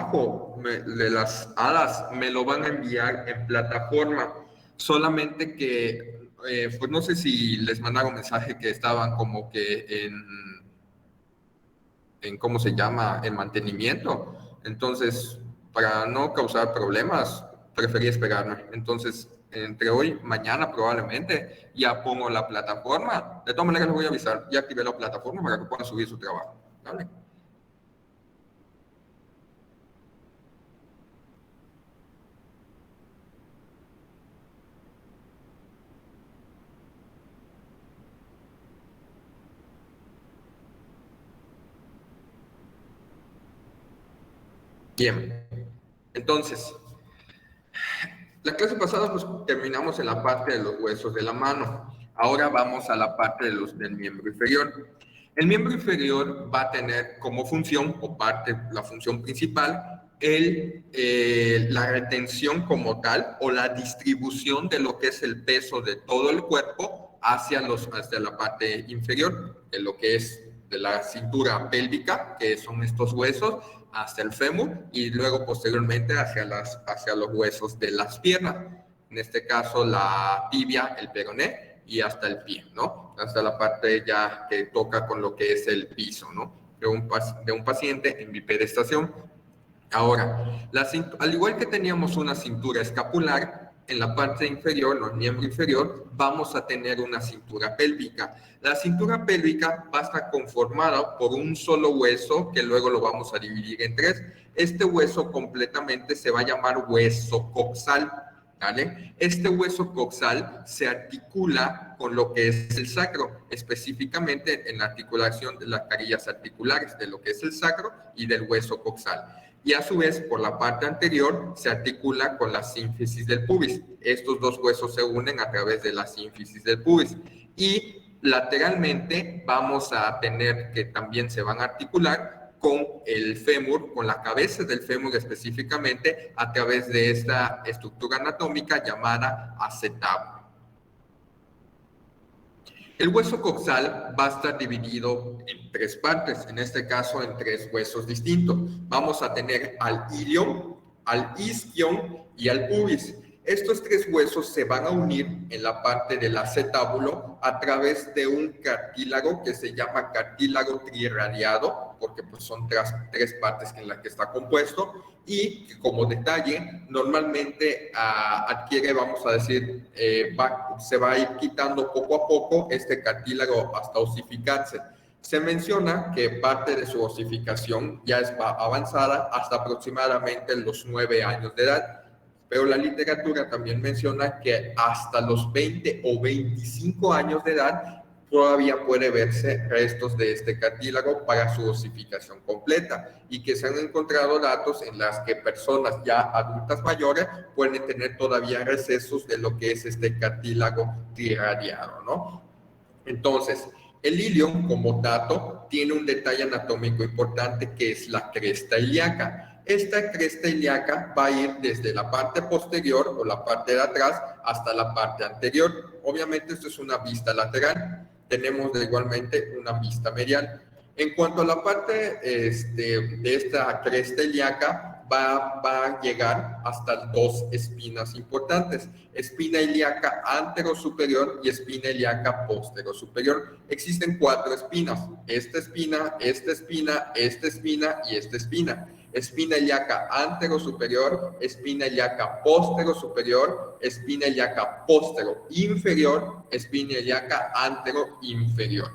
trabajo de las hadas me lo van a enviar en plataforma, solamente que, pues no sé si les mandaron mensaje que estaban como que ¿cómo se llama?, en mantenimiento. Entonces, para no causar problemas, preferí esperarme. Entonces, entre hoy y mañana probablemente ya pongo la plataforma. De todas maneras, les voy a avisar. Ya activé la plataforma para que puedan subir su trabajo. ¿Vale? Bien. Entonces, la clase pasada pues terminamos en la parte de los huesos de la mano. Ahora vamos a la parte del miembro inferior. El miembro inferior va a tener como función o la función principal, la retención como tal o la distribución de lo que es el peso de todo el cuerpo hacia la parte inferior, de lo que es de la cintura pélvica, que son estos huesos, hasta el fémur y luego posteriormente hacia los huesos de las piernas. En este caso, la tibia, el peroné y hasta el pie, ¿no? Hasta la parte ya que toca con lo que es el piso, ¿no? De un paciente en bipedestación. Ahora, al igual que teníamos una cintura escapular, en la parte inferior, el miembro inferior, vamos a tener una cintura pélvica. La cintura pélvica va a estar conformada por un solo hueso que luego lo vamos a dividir en tres. Este hueso completamente se va a llamar hueso coxal, ¿vale? Este hueso coxal se articula con lo que es el sacro, específicamente en la articulación de las carillas articulares de lo que es el sacro y del hueso coxal. Y a su vez, por la parte anterior, se articula con la sínfisis del pubis. Estos dos huesos se unen a través de la sínfisis del pubis. Y lateralmente vamos a tener que también se van a articular con el fémur, con la cabeza del fémur específicamente, a través de esta estructura anatómica llamada acetábulo. El hueso coxal va a estar dividido en tres partes, en este caso en tres huesos distintos. Vamos a tener al ilion, al isquion y al pubis. Estos tres huesos se van a unir en la parte del acetábulo a través de un cartílago que se llama cartílago triradiado, porque pues son tres partes en las que está compuesto, y como detalle, normalmente adquiere, vamos a decir, se va a ir quitando poco a poco este cartílago hasta osificarse. Se menciona que parte de su osificación ya es avanzada hasta aproximadamente los 9 años de edad, pero la literatura también menciona que hasta los 20 o 25 años de edad todavía puede verse restos de este cartílago para su osificación completa y que se han encontrado datos en las que personas ya adultas mayores pueden tener todavía recesos de lo que es este cartílago triradiado, ¿no? Entonces, el ilion como dato tiene un detalle anatómico importante que es la cresta ilíaca. Esta cresta ilíaca va a ir desde la parte posterior o la parte de atrás hasta la parte anterior. Obviamente esto es una vista lateral. Tenemos igualmente una vista medial. En cuanto a la parte de esta cresta ilíaca, va a llegar hasta dos espinas importantes. Espina ilíaca anterosuperior y espina ilíaca posterosuperior. Existen 4 espinas. Esta espina, esta espina, esta espina y esta espina. Espina ilíaca anterosuperior, espina ilíaca posterosuperior, espina ilíaca postero-inferior, espina ilíaca antero-inferior.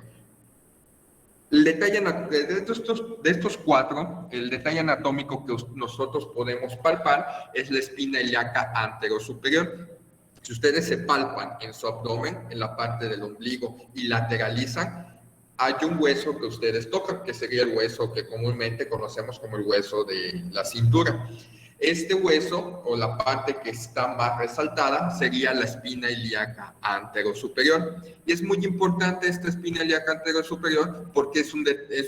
El detalle de estos 4, el detalle anatómico que nosotros podemos palpar es la espina ilíaca anterosuperior. Si ustedes se palpan en su abdomen, en la parte del ombligo y lateralizan, hay un hueso que ustedes tocan, que sería el hueso que comúnmente conocemos como el hueso de la cintura. Este hueso, o la parte que está más resaltada, sería la espina ilíaca anterosuperior. Y es muy importante esta espina ilíaca anterosuperior porque es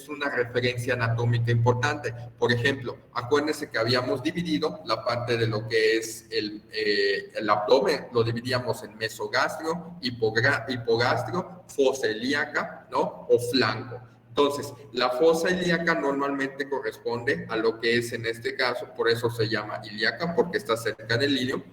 una referencia anatómica importante. Por ejemplo, acuérdense que habíamos dividido la parte de lo que es el abdomen, lo dividíamos en mesogastrio, hipogastrio, fosa ilíaca, ¿no? O flanco. Entonces, la fosa ilíaca normalmente corresponde a lo que es en este caso, por eso se llama ilíaca, porque está cerca del ilion,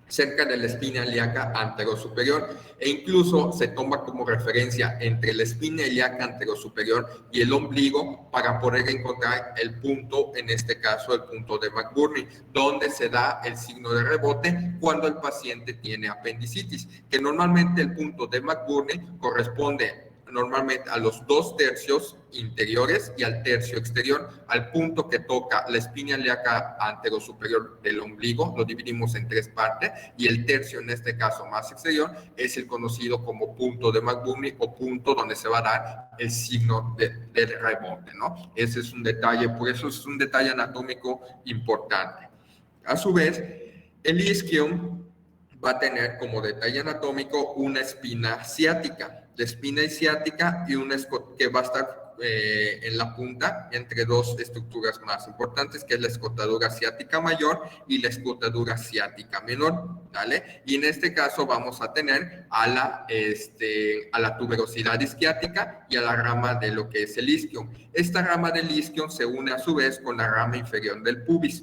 cerca de la espina ilíaca anterosuperior, e incluso se toma como referencia entre la espina ilíaca anterosuperior y el ombligo para poder encontrar el punto, en este caso el punto de McBurney, donde se da el signo de rebote cuando el paciente tiene apendicitis, que normalmente el punto de McBurney corresponde normalmente a los 2/3 interiores y al tercio exterior, al punto que toca la espina ilíaca anterosuperior del ombligo, lo dividimos en 3 partes, y el tercio, en este caso más exterior, es el conocido como punto de McBurney o punto donde se va a dar el signo del rebote, ¿no? Ese es un detalle, por eso es un detalle anatómico importante. A su vez, el isquion va a tener como detalle anatómico una espina ciática. La espina ciática y una que va a estar en la punta entre 2 estructuras más importantes, que es la escotadura ciática mayor y la escotadura ciática menor, ¿vale? Y en este caso vamos a tener a la tuberosidad isquiática y a la rama de lo que es el isquion. Esta rama del isquion se une a su vez con la rama inferior del pubis.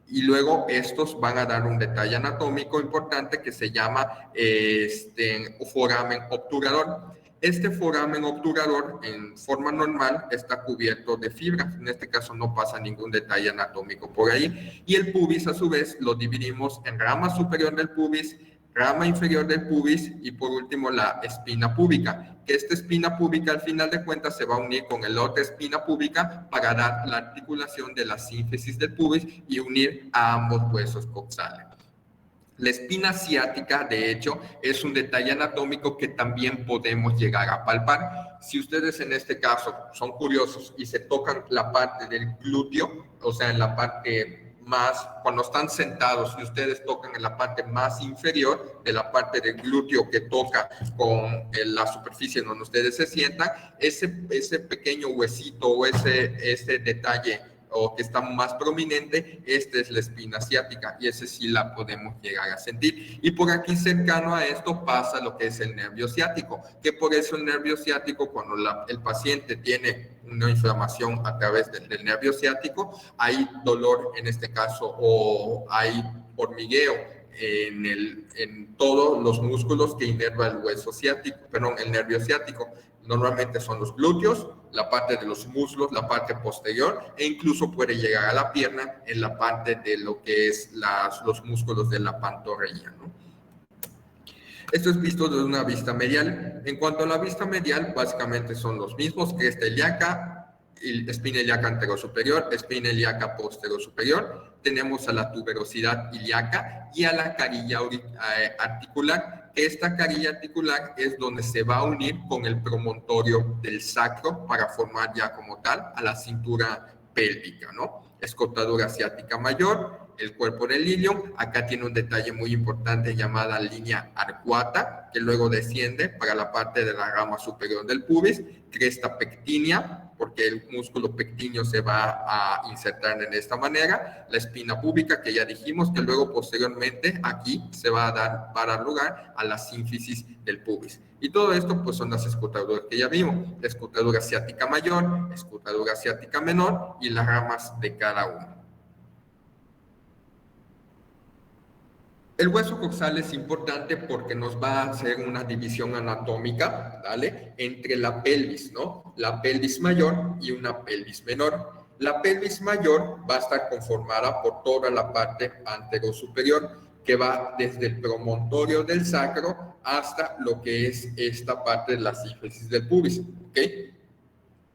Y luego estos van a dar un detalle anatómico importante que se llama foramen obturador. Este foramen obturador en forma normal está cubierto de fibras, en este caso no pasa ningún detalle anatómico por ahí, y el pubis a su vez lo dividimos en rama superior del pubis, rama inferior del pubis y por último la espina púbica, que esta espina púbica al final de cuentas se va a unir con la otra espina púbica para dar la articulación de la sínfisis del pubis y unir a ambos huesos coxales. La espina ciática, de hecho, es un detalle anatómico que también podemos llegar a palpar. Si ustedes en este caso son curiosos y se tocan la parte del glúteo, o sea, en la parte más, cuando están sentados y ustedes tocan en la parte más inferior de la parte del glúteo que toca con la superficie donde ustedes se sientan, ese pequeño huesito o ese detalle o que está más prominente, esta es la espina ciática y ese sí la podemos llegar a sentir. Y por aquí cercano a esto pasa lo que es el nervio ciático, que por eso el nervio ciático, cuando el paciente tiene una inflamación a través del nervio ciático, hay dolor en este caso o hay hormigueo en todos los músculos que inerva el hueso ciático, perdón, el nervio ciático. Normalmente son los glúteos, la parte de los muslos, la parte posterior, e incluso puede llegar a la pierna en la parte de lo que es los músculos de la pantorrilla, ¿no? Esto es visto desde una vista medial. En cuanto a la vista medial, básicamente son los mismos, cresta ilíaca, espina ilíaca anterosuperior, espina ilíaca posterosuperior. Tenemos a la tuberosidad ilíaca y a la carilla articular. Esta carilla articular es donde se va a unir con el promontorio del sacro para formar ya como tal a la cintura pélvica, ¿no? Escotadura ciática mayor, el cuerpo del ilion. Acá tiene un detalle muy importante llamada línea arcuata, que luego desciende para la parte de la rama superior del pubis, cresta pectínea, porque el músculo pectíneo se va a insertar en esta manera, la espina púbica, que ya dijimos, que luego posteriormente aquí se va a dar lugar a la sínfisis del pubis. Y todo esto pues son las escotaduras que ya vimos, la escotadura ciática mayor, escotadura ciática menor y las ramas de cada uno. El hueso coxal es importante porque nos va a hacer una división anatómica, ¿vale? Entre la pelvis, ¿no? La pelvis mayor y una pelvis menor. La pelvis mayor va a estar conformada por toda la parte anterosuperior, que va desde el promontorio del sacro hasta lo que es esta parte de la sínfisis del pubis, ¿ok?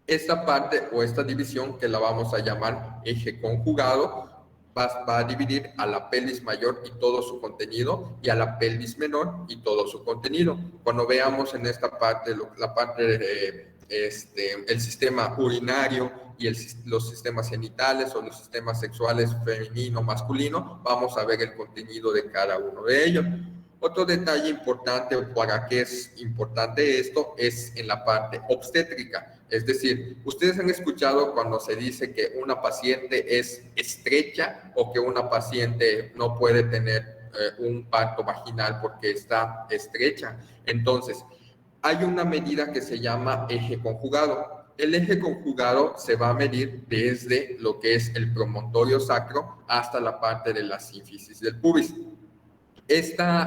Esta parte o esta división, que la vamos a llamar eje conjugado, va a dividir a la pelvis mayor y todo su contenido y a la pelvis menor y todo su contenido. Cuando veamos en esta parte, la parte de el sistema urinario y los sistemas genitales o los sistemas sexuales femenino, masculino, vamos a ver el contenido de cada uno de ellos. Otro detalle importante, para qué es importante esto, es en la parte obstétrica. Es decir, ustedes han escuchado cuando se dice que una paciente es estrecha o que una paciente no puede tener un parto vaginal porque está estrecha. Entonces, hay una medida que se llama eje conjugado. El eje conjugado se va a medir desde lo que es el promontorio sacro hasta la parte de la sínfisis del pubis. Este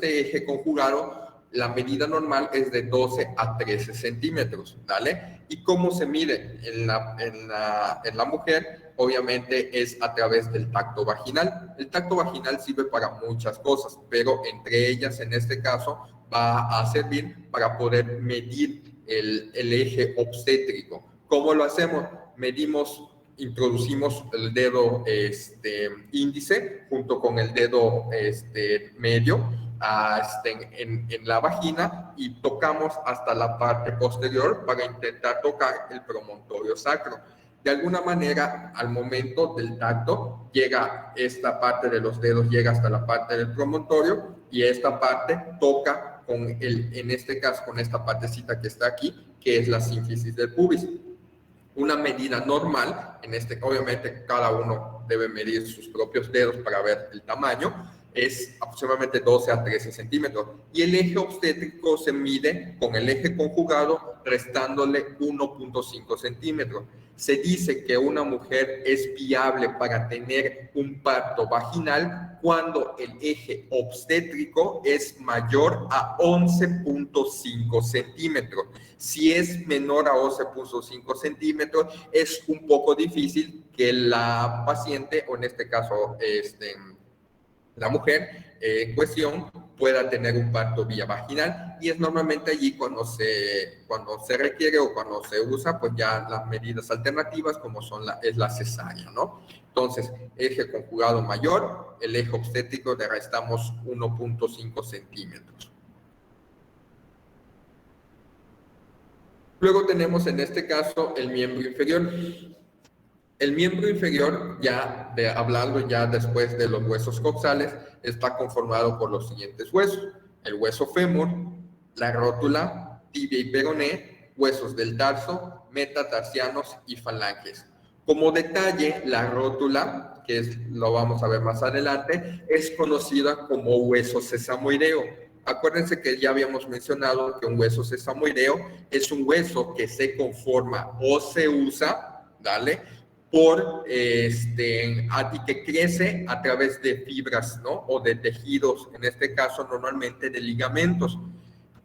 eje conjugado, la medida normal es de 12 a 13 centímetros, ¿vale? ¿Y cómo se mide en la mujer? Obviamente es a través del tacto vaginal. El tacto vaginal sirve para muchas cosas, pero entre ellas, en este caso, va a servir para poder medir el eje obstétrico. ¿Cómo lo hacemos? Introducimos el dedo índice junto con el dedo medio en la vagina y tocamos hasta la parte posterior para intentar tocar el promontorio sacro. De alguna manera, al momento del tacto, llega esta parte de los dedos, llega hasta la parte del promontorio y esta parte toca en este caso, con esta partecita que está aquí, que es la sínfisis del pubis. Una medida normal, obviamente cada uno debe medir sus propios dedos para ver el tamaño, es aproximadamente 12 a 13 centímetros. Y el eje obstétrico se mide con el eje conjugado restándole 1.5 centímetros. Se dice que una mujer es viable para tener un parto vaginal cuando el eje obstétrico es mayor a 11.5 centímetros. Si es menor a 11.5 centímetros, es un poco difícil que la paciente, o en este caso la mujer en cuestión, pueda tener un parto vía vaginal, y es normalmente allí cuando se requiere o cuando se usa pues ya las medidas alternativas como es la cesárea, ¿no? Entonces, eje conjugado mayor, el eje obstétrico le restamos 1.5 centímetros. Luego tenemos en este caso el miembro inferior. El miembro inferior, hablando ya después de los huesos coxales, está conformado por los siguientes huesos: el hueso fémur, la rótula, tibia y peroné, huesos del tarso, metatarsianos y falanges. Como detalle, la rótula, lo vamos a ver más adelante, es conocida como hueso sesamoideo. Acuérdense que ya habíamos mencionado que un hueso sesamoideo es un hueso que se conforma o se usa, ¿vale?, y que crece a través de fibras, ¿no?, o de tejidos, en este caso normalmente de ligamentos.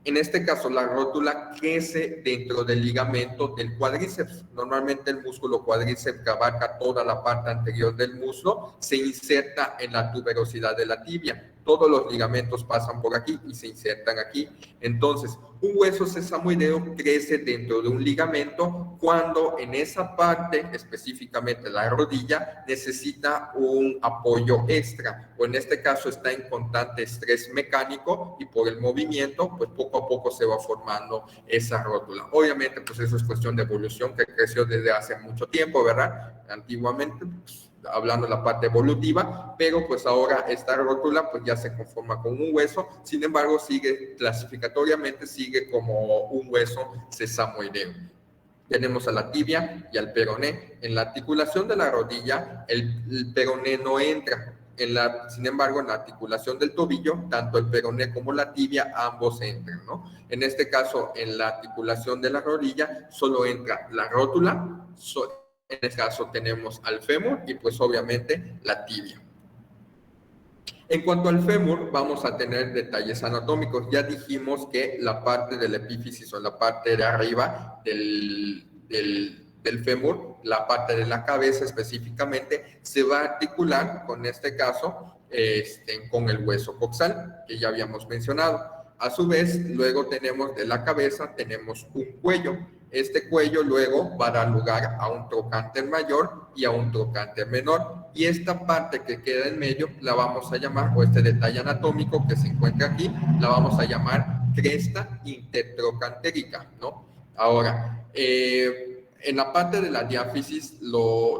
En este caso, la rótula crece dentro del ligamento del cuádriceps. Normalmente el músculo cuádriceps, que abarca toda la parte anterior del muslo, se inserta en la tuberosidad de la tibia. Todos los ligamentos pasan por aquí y se insertan aquí. Entonces, un hueso sesamoideo crece dentro de un ligamento cuando en esa parte, específicamente la rodilla, necesita un apoyo extra, o en este caso está en constante estrés mecánico, y por el movimiento, pues poco a poco se va formando esa rótula. Obviamente, pues eso es cuestión de evolución que creció desde hace mucho tiempo, ¿verdad? Antiguamente, pues, hablando de la parte evolutiva, pero pues ahora esta rótula pues ya se conforma con un hueso. Sin embargo, clasificatoriamente sigue como un hueso sesamoideo. Tenemos a la tibia y al peroné. En la articulación de la rodilla, el peroné no entra. Sin embargo, en la articulación del tobillo, tanto el peroné como la tibia, ambos entran, ¿no? En este caso, en la articulación de la rodilla, solo entra la rótula. En este caso tenemos al fémur y pues obviamente la tibia. En cuanto al fémur, vamos a tener detalles anatómicos. Ya dijimos que la parte de la epífisis, o la parte de arriba del fémur, la parte de la cabeza específicamente, se va a articular con este caso con el hueso coxal, que ya habíamos mencionado. A su vez, luego tenemos de la cabeza, tenemos un cuello. Este cuello luego va a dar lugar a un trocánter mayor y a un trocánter menor. Y esta parte que queda en medio la vamos a llamar, o este detalle anatómico que se encuentra aquí, la vamos a llamar cresta intertrocantérica, ¿no? Ahora, en la parte de la diáfisis,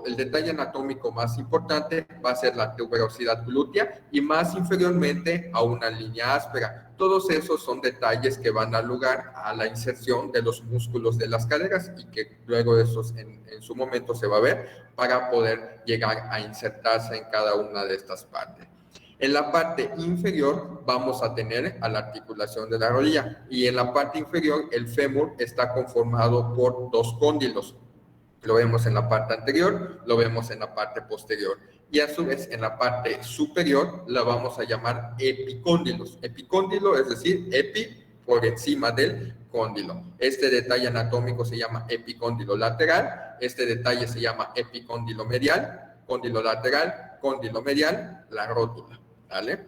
el detalle anatómico más importante va a ser la tuberosidad glútea, y más inferiormente a una línea áspera. Todos esos son detalles que van a dar lugar a la inserción de los músculos de las caderas, y que luego de esos en su momento se va a ver para poder llegar a insertarse en cada una de estas partes. En la parte inferior vamos a tener a la articulación de la rodilla y en la parte inferior el fémur está conformado por dos cóndilos. Lo vemos en la parte anterior, lo vemos en la parte posterior. Y a su vez, en la parte superior la vamos a llamar epicóndilos. Epicóndilo, es decir, epi por encima del cóndilo. Este detalle anatómico se llama epicóndilo lateral, este detalle se llama epicóndilo medial, cóndilo lateral, cóndilo medial, la rótula. ¿Vale?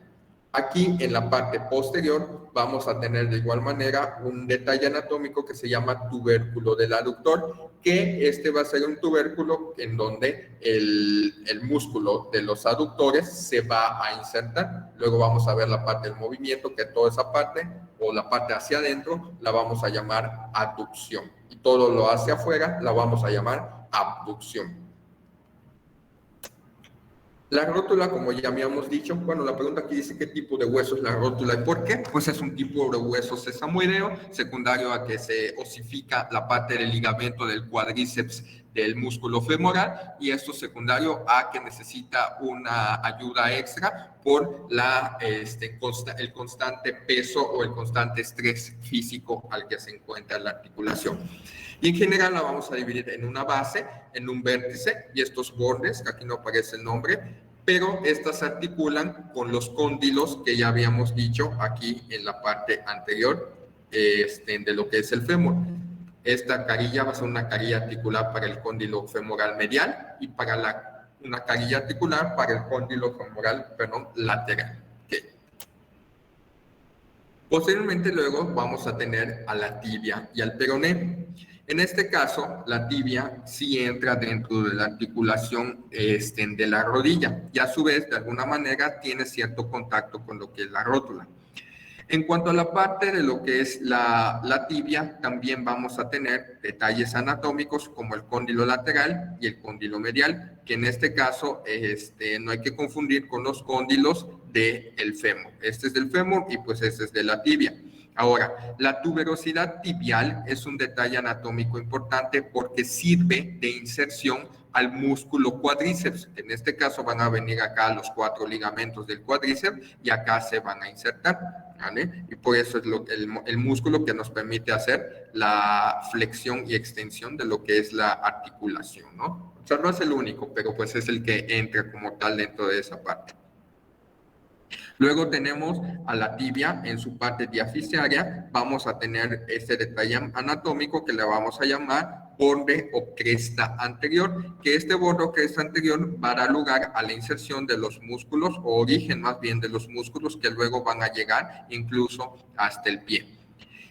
Aquí en la parte posterior vamos a tener de igual manera un detalle anatómico que se llama tubérculo del aductor, que este va a ser un tubérculo en donde el músculo de los aductores se va a insertar. Luego vamos a ver la parte del movimiento, que toda esa parte o la parte hacia adentro la vamos a llamar aducción y todo lo hacia afuera la vamos a llamar abducción. La rótula, como ya habíamos dicho, bueno, la pregunta aquí dice qué tipo de hueso es la rótula y por qué. Pues es un tipo de hueso sesamoideo, secundario a que se osifica la parte del ligamento del cuádriceps del músculo femoral y esto secundario a que necesita una ayuda extra por el constante peso o el constante estrés físico al que se encuentra la articulación. Y en general la vamos a dividir en una base, en un vértice y estos bordes, que aquí no aparece el nombre, pero estas se articulan con los cóndilos que ya habíamos dicho aquí en la parte anterior de lo que es el fémur. Esta carilla va a ser una carilla articular para el cóndilo femoral medial y para una carilla articular para el cóndilo femoral, lateral. Okay. Posteriormente luego vamos a tener a la tibia y al peroné. En este caso, la tibia sí entra dentro de la articulación de la rodilla y a su vez, de alguna manera, tiene cierto contacto con lo que es la rótula. En cuanto a la parte de lo que es la tibia, también vamos a tener detalles anatómicos como el cóndilo lateral y el cóndilo medial, que en este caso no hay que confundir con los cóndilos del fémur. Este es del fémur y pues este es de la tibia. Ahora, la tuberosidad tibial es un detalle anatómico importante porque sirve de inserción al músculo cuádriceps. En este caso van a venir acá los 4 ligamentos del cuádriceps y acá se van a insertar, ¿vale? Y por eso es el músculo que nos permite hacer la flexión y extensión de lo que es la articulación, ¿no? O sea, no es el único, pero pues es el que entra como tal dentro de esa parte. Luego tenemos a la tibia en su parte diafisaria. Vamos a tener este detalle anatómico que le vamos a llamar borde o cresta anterior, que este borde o cresta anterior va a dar lugar a la inserción de los músculos o origen más bien de los músculos que luego van a llegar incluso hasta el pie.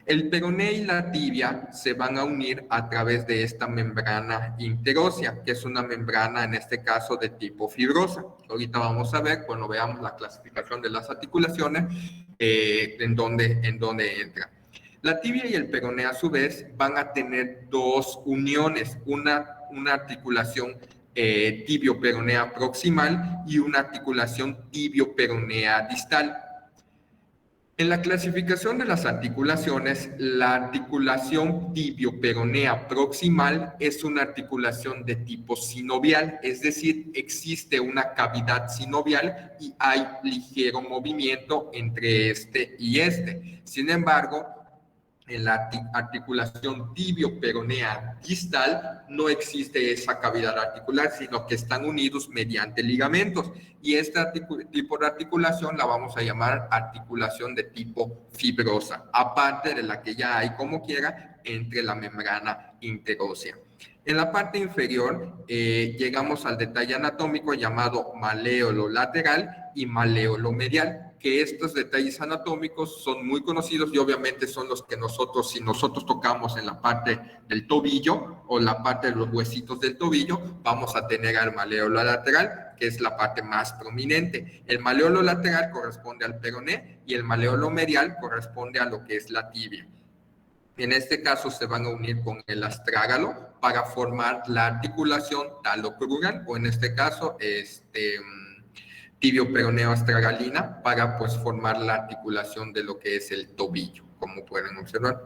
El peroné y la tibia se van a unir a través de esta membrana interósea, que es una membrana en este caso de tipo fibrosa. Ahorita vamos a ver cuando veamos la clasificación de las articulaciones en dónde entra. La tibia y el peroné a su vez van a tener dos uniones, una articulación tibio-peronea proximal y una articulación tibio-peronea distal. En la clasificación de las articulaciones, la articulación tibio-peronea proximal es una articulación de tipo sinovial, es decir, existe una cavidad sinovial y hay ligero movimiento entre este y este. Sin embargo, en la articulación tibio-peronea distal no existe esa cavidad articular, sino que están unidos mediante ligamentos. Y este tipo de articulación la vamos a llamar articulación de tipo fibrosa, aparte de la que ya hay como quiera entre la membrana interósea. En la parte inferior llegamos al detalle anatómico llamado maléolo lateral y maléolo medial, que estos detalles anatómicos son muy conocidos y obviamente son los que si nosotros tocamos en la parte del tobillo o la parte de los huesitos del tobillo, vamos a tener al maléolo lateral, que es la parte más prominente. El maléolo lateral corresponde al peroné y el maléolo medial corresponde a lo que es la tibia. En este caso se van a unir con el astrágalo para formar la articulación talocrural o en este caso tibio-peroneo astragalina para pues formar la articulación de lo que es el tobillo, como pueden observar.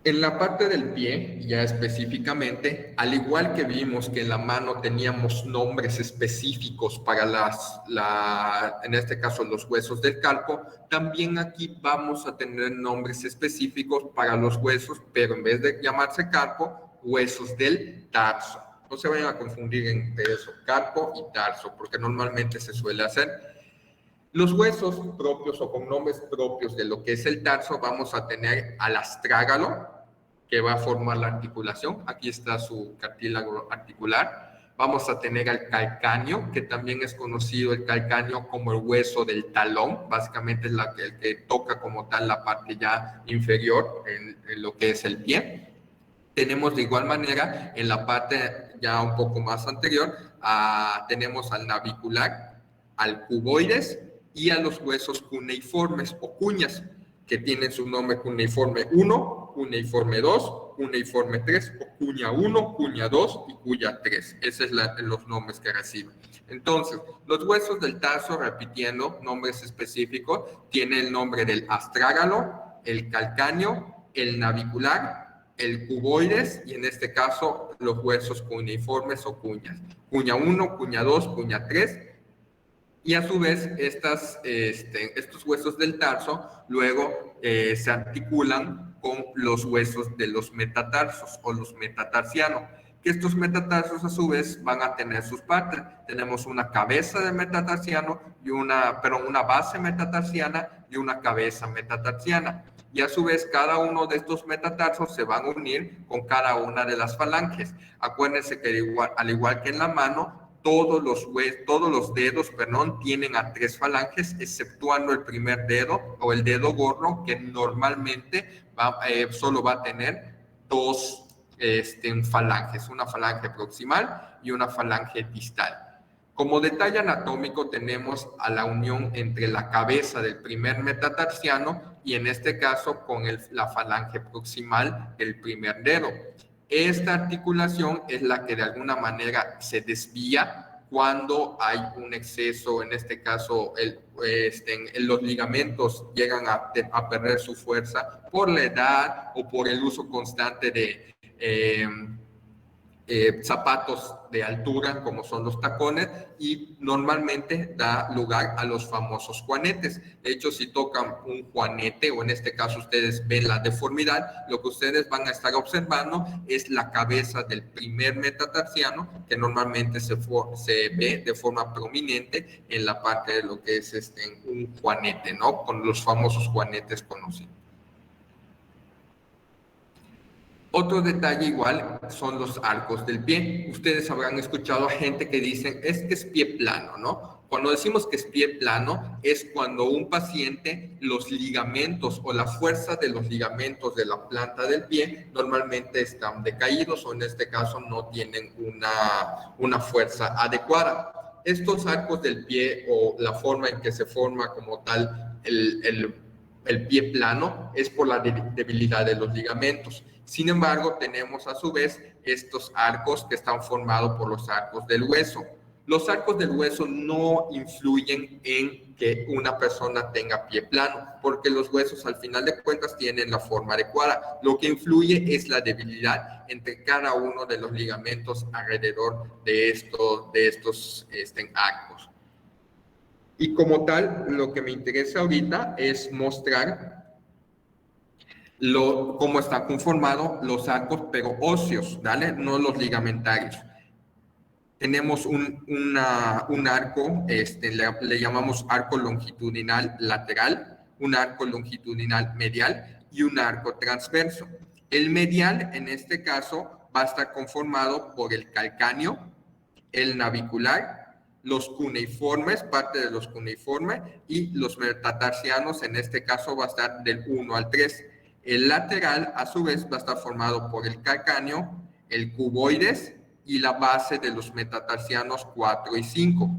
En la parte del pie, ya específicamente, al igual que vimos que en la mano teníamos nombres específicos para en este caso los huesos del carpo, también aquí vamos a tener nombres específicos para los huesos, pero en vez de llamarse carpo, huesos del tarso. No se vayan a confundir entre eso, carpo y tarso, porque normalmente se suele hacer. Los huesos propios o con nombres propios de lo que es el tarso, vamos a tener al astrágalo, que va a formar la articulación. Aquí está su cartílago articular. Vamos a tener al calcáneo, que también es conocido el calcáneo como el hueso del talón. Básicamente es el que toca como tal la parte ya inferior en lo que es el pie. Tenemos de igual manera en la parte ya un poco más anterior, tenemos al navicular, al cuboides y a los huesos cuneiformes o cuñas, que tienen su nombre cuneiforme 1, cuneiforme 2, cuneiforme 3, o cuña 1, cuña 2 y cuña 3. Esos son los nombres que reciben. Entonces, los huesos del tarso, repitiendo nombres específicos, tiene el nombre del astrágalo, el calcáneo, el navicular, el cuboides y en este caso los huesos cuneiformes o cuñas. Cuña 1, cuña 2, cuña 3. Y a su vez, estos huesos del tarso luego se articulan con los huesos de los metatarsos o los metatarsianos, que estos metatarsos a su vez van a tener sus partes. Tenemos una cabeza de metatarsiano y una base metatarsiana y una cabeza metatarsiana. Y a su vez, cada uno de estos metatarsos se van a unir con cada una de las falanges. Acuérdense que al igual que en la mano, todos los dedos, tienen a 3 falanges, exceptuando el primer dedo o el dedo gordo, que normalmente solo va a tener 2 falanges, una falange proximal y una falange distal. Como detalle anatómico tenemos a la unión entre la cabeza del primer metatarsiano y en este caso con la falange proximal del primer dedo. Esta articulación es la que de alguna manera se desvía cuando hay un exceso, en este caso los ligamentos llegan a perder su fuerza por la edad o por el uso constante de zapatos de altura como son los tacones y normalmente da lugar a los famosos juanetes. De hecho, si tocan un juanete o en este caso ustedes ven la deformidad, lo que ustedes van a estar observando es la cabeza del primer metatarsiano que normalmente se ve de forma prominente en la parte de lo que es un juanete, ¿no? Con los famosos juanetes conocidos. Otro detalle igual son los arcos del pie. Ustedes habrán escuchado a gente que dicen, es que es pie plano, ¿no? Cuando decimos que es pie plano, es cuando un paciente, los ligamentos o la fuerza de los ligamentos de la planta del pie normalmente están decaídos o en este caso no tienen una fuerza adecuada. Estos arcos del pie o la forma en que se forma como tal el pie plano es por la debilidad de los ligamentos. Sin embargo, tenemos a su vez estos arcos que están formados por los arcos del hueso. Los arcos del hueso no influyen en que una persona tenga pie plano, porque los huesos al final de cuentas tienen la forma adecuada. Lo que influye es la debilidad entre cada uno de los ligamentos alrededor de estos arcos. Y como tal, lo que me interesa ahorita es mostrar cómo están conformados los arcos, pero óseos, ¿vale? No los ligamentarios. Tenemos un arco, le llamamos arco longitudinal lateral, un arco longitudinal medial y un arco transverso. El medial, en este caso, va a estar conformado por el calcáneo, el navicular, los cuneiformes, parte de los cuneiformes, y los metatarsianos, en este caso, va a estar del 1 al 3. El lateral, a su vez, va a estar formado por el calcáneo, el cuboides y la base de los metatarsianos 4 y 5.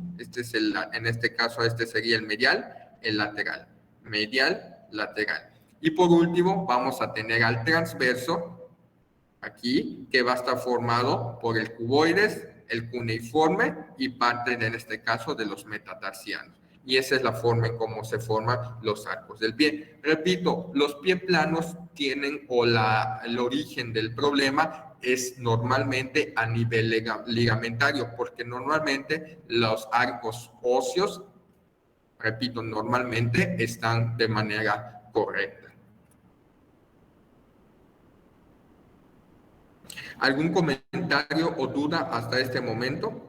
En este caso, sería el medial, el lateral. Medial, lateral. Y por último, vamos a tener al transverso, aquí, que va a estar formado por el cuboides, el cuneiforme y parte, en este caso, de los metatarsianos. y esa es la forma en cómo se forman los arcos del pie. Repito, los pies planos tienen, o el origen del problema es normalmente a nivel ligamentario, porque normalmente los arcos óseos, repito, normalmente están de manera correcta. ¿Algún comentario o duda hasta este momento?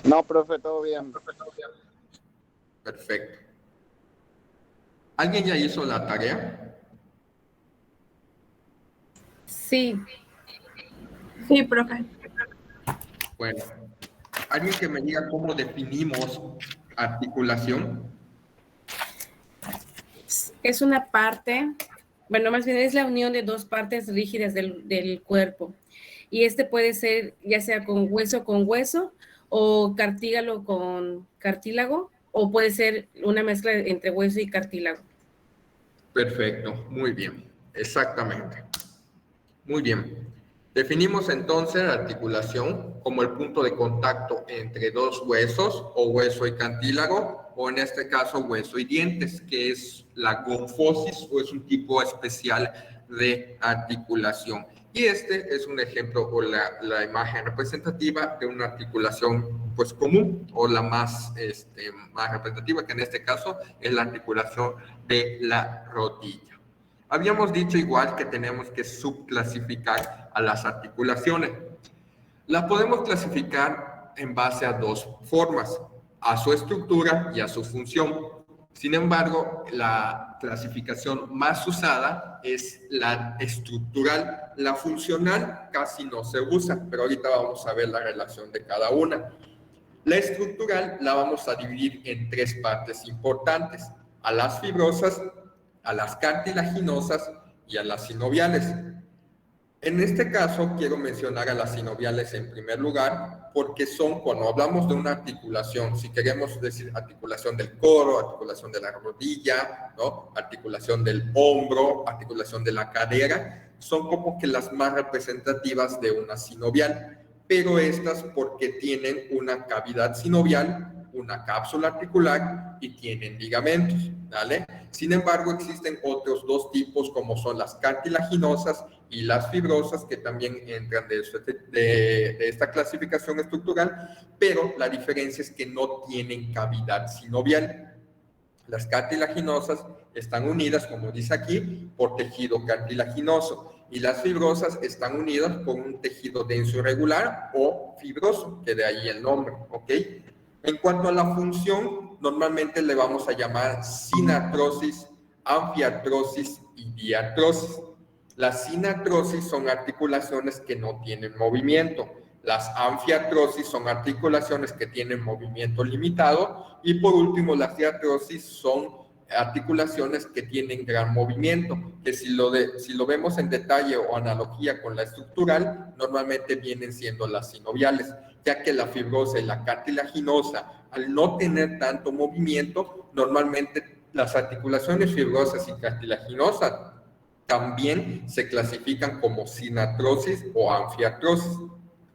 No, profe, todo bien. Perfecto. ¿Alguien ya hizo la tarea? Sí. Sí, profe. Bueno, ¿alguien que me diga cómo definimos articulación? Es una parte, bueno, más bien es la unión de dos partes rígidas del cuerpo. Y este puede ser ya sea con hueso o cartílago con cartílago, o puede ser una mezcla entre hueso y cartílago. Perfecto, muy bien, exactamente. Muy bien. Definimos entonces la articulación como el punto de contacto entre dos huesos, o hueso y cartílago, o en este caso hueso y dientes, que es la gonfosis, o es un tipo especial de articulación. Y este es un ejemplo, o la imagen representativa de una articulación pues común, o la más representativa, que en este caso es la articulación de la rodilla. Habíamos dicho igual que tenemos que subclasificar a las articulaciones. Las podemos clasificar en base a dos formas, a su estructura y a su función. Sin embargo, la clasificación más usada es la estructural. La funcional casi no se usa, pero ahorita vamos a ver la relación de cada una. La estructural la vamos a dividir en tres partes importantes: a las fibrosas, a las cartilaginosas y a las sinoviales. En este caso, quiero mencionar a las sinoviales en primer lugar, porque son, cuando hablamos de una articulación, si queremos decir articulación del codo, articulación de la rodilla, ¿no?, articulación del hombro, articulación de la cadera, son como que las más representativas de una sinovial, pero estas porque tienen una cavidad sinovial, una cápsula articular y tienen ligamentos, ¿vale? Sin embargo, existen otros dos tipos, como son las cartilaginosas y las fibrosas, que también entran de esta clasificación estructural, pero la diferencia es que no tienen cavidad sinovial. Las cartilaginosas están unidas, como dice aquí, por tejido cartilaginoso, y las fibrosas están unidas por un tejido denso irregular o fibroso, que de ahí el nombre, ¿ok? En cuanto a la función, normalmente le vamos a llamar sinartrosis, anfiartrosis y diartrosis. Las sinartrosis son articulaciones que no tienen movimiento. Las anfiartrosis son articulaciones que tienen movimiento limitado. Y por último, las diartrosis son articulaciones que tienen gran movimiento, que si lo vemos en detalle o analogía con la estructural, normalmente vienen siendo las sinoviales, ya que la fibrosa y la cartilaginosa, al no tener tanto movimiento, normalmente las articulaciones fibrosas y cartilaginosas también se clasifican como sinartrosis o anfiartrosis,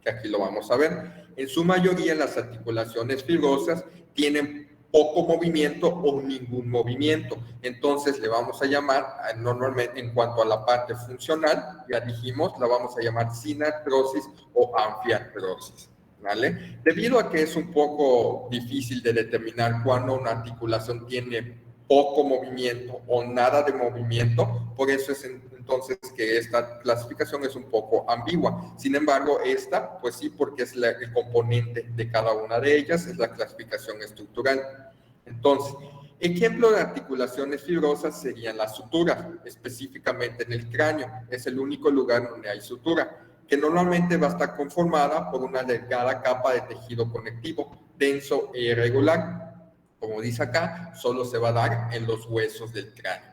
que aquí lo vamos a ver. En su mayoría, las articulaciones fibrosas tienen poco movimiento o ningún movimiento. Entonces, le vamos a llamar, normalmente en cuanto a la parte funcional, ya dijimos, la vamos a llamar sinartrosis o anfiartrosis, ¿vale? Debido a que es un poco difícil de determinar cuándo una articulación tiene poco movimiento o nada de movimiento, por eso es entonces que esta clasificación es un poco ambigua. Sin embargo, esta, pues sí, porque es el componente de cada una de ellas, es la clasificación estructural. Entonces, ejemplo de articulaciones fibrosas serían las suturas, específicamente en el cráneo. Es el único lugar donde hay sutura, que normalmente va a estar conformada por una delgada capa de tejido conectivo, denso e irregular. Como dice acá, solo se va a dar en los huesos del cráneo.